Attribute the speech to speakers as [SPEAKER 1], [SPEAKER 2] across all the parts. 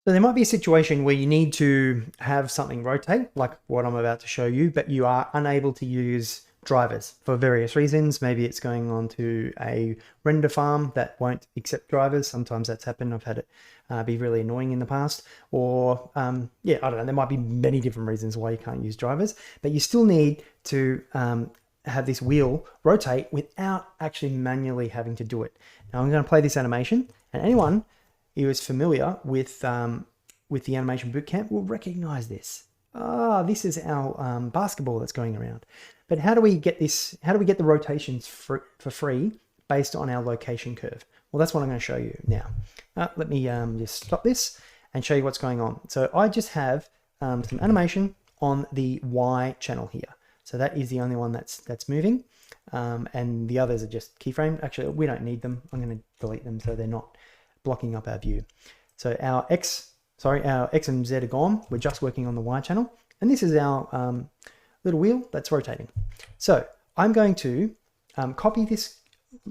[SPEAKER 1] So there might be a situation where you need to have something rotate, like what I'm about to show you, but you are unable to use drivers for various reasons. Maybe it's going on to a render farm that won't accept drivers. Sometimes that's happened. I've had it be really annoying in the past. Or, yeah, I don't know. There might be many different reasons why you can't use drivers, but you still need to have this wheel rotate without actually manually having to do it. Now I'm going to play this animation, and anyone who is familiar with the Animation Bootcamp will recognize this. This is our basketball that's going around. But how do we get this? How do we get the rotations for free based on our location curve? Well, that's what I'm going to show you now. Let me just stop this and show you what's going on. So I just have some animation on the Y channel here. So that is the only one that's moving, and the others are just keyframed. Actually, we don't need them. I'm going to delete them so they're not blocking up our view. So our X and Z are gone. We're just working on the Y channel, and this is our little wheel that's rotating. So I'm going to copy this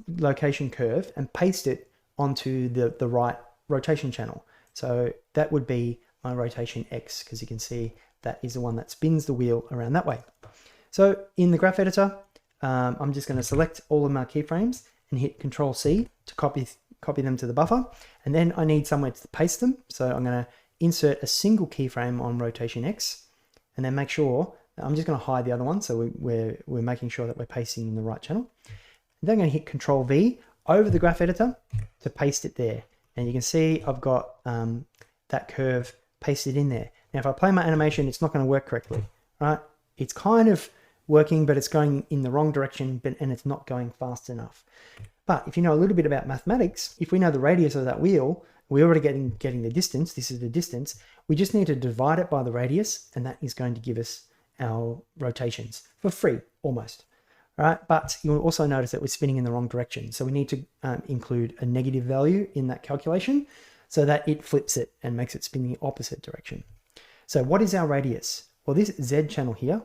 [SPEAKER 1] location curve and paste it onto the right rotation channel. So that would be my rotation X, because you can see that is the one that spins the wheel around that way. So in the graph editor, I'm just going to select all of my keyframes and hit Control C to copy them to the buffer. And then I need somewhere to paste them. So I'm going to insert a single keyframe on rotation X, and then make sure that I'm just going to hide the other one. So we're making sure that we're pasting in the right channel. And then I'm going to hit Control V over the graph editor to paste it there. And you can see I've got that curve pasted in there. Now, if I play my animation, it's not going to work correctly, right? It's kind of working, but it's going in the wrong direction, and it's not going fast enough. But if you know a little bit about mathematics, if we know the radius of that wheel, we're already getting the distance. This is the distance. We just need to divide it by the radius, and that is going to give us our rotations for free, almost. All right, but you'll also notice that we're spinning in the wrong direction. So we need to include a negative value in that calculation so that it flips it and makes it spin the opposite direction. So what is our radius? Well, this Z channel here,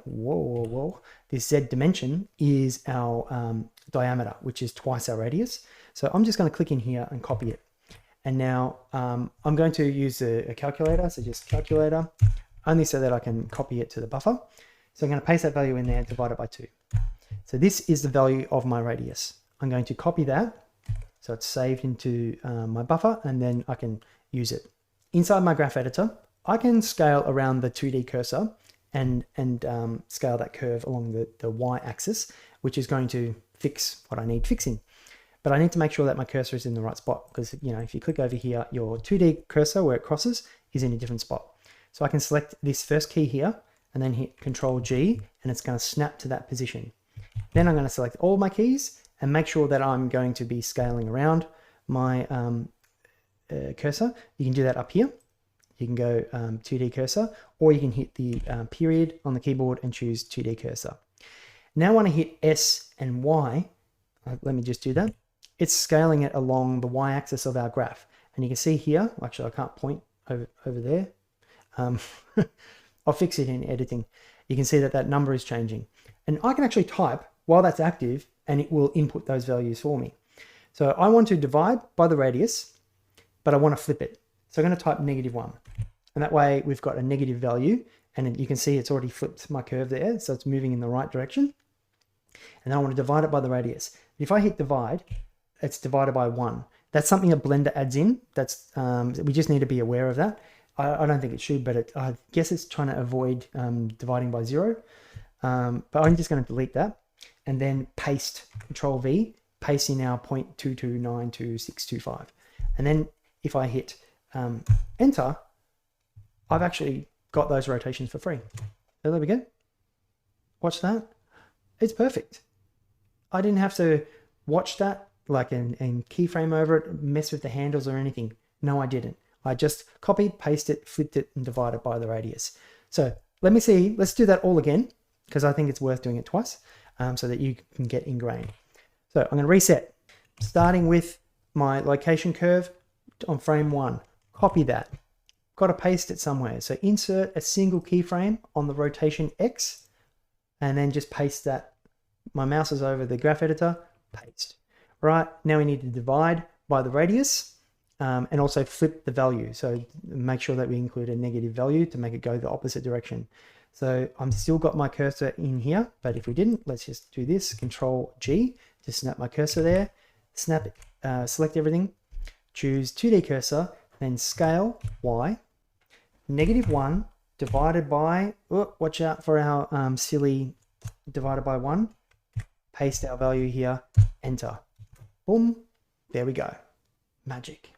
[SPEAKER 1] this Z dimension is our diameter, which is twice our radius. So I'm just going to click in here and copy it. And now I'm going to use a calculator, so just calculator, only so that I can copy it to the buffer. So I'm going to paste that value in there and divide it by 2. So this is the value of my radius. I'm going to copy that, so it's saved into my buffer, and then I can use it. Inside my graph editor, I can scale around the 2D cursor and scale that curve along the y-axis, which is going to fix what I need fixing. But I need to make sure that my cursor is in the right spot, because if you click over here, your 2D cursor where it crosses is in a different spot. So I can select this first key here and then hit Control G, and it's going to snap to that position. Then I'm going to select all my keys and make sure that I'm going to be scaling around my cursor. You can do that up here. You can go 2D cursor, or you can hit the period on the keyboard and choose 2D cursor. Now when I hit S and Y, let me just do that. It's scaling it along the y-axis of our graph. And you can see here, actually I can't point over there. I'll fix it in editing. You can see that that number is changing. And I can actually type while that's active, and it will input those values for me. So I want to divide by the radius, but I want to flip it. So I'm going to type -1. And that way we've got a negative value, and you can see it's already flipped my curve there. So it's moving in the right direction. And then I want to divide it by the radius. If I hit divide, it's divided by 1. That's something that Blender adds in. That's we just need to be aware of that. I don't think it should, but I guess it's trying to avoid dividing by 0. But I'm just going to delete that and then paste, Control V, paste in our 0.229265. And then if I hit enter, I've actually got those rotations for free. So there we go. Watch that. It's perfect. I didn't have to watch that and keyframe over it, mess with the handles or anything. No, I didn't. I just copied, pasted it, flipped it, and divided by the radius. So let's do that all again, because I think it's worth doing it twice so that you can get ingrained. So I'm going to reset, starting with my location curve on frame 1. Copy that. Got to paste it somewhere. So insert a single keyframe on the rotation X, and then just paste that. My mouse is over the graph editor, paste. Right, now we need to divide by the radius, and also flip the value. So make sure that we include a negative value to make it go the opposite direction. So I'm still got my cursor in here, but if we didn't, let's just do this, Control G to snap my cursor there, select everything, choose 2D cursor, then scale Y, -1 divided by, oh, watch out for our silly divided by 1, paste our value here, enter. Boom, there we go. Magic.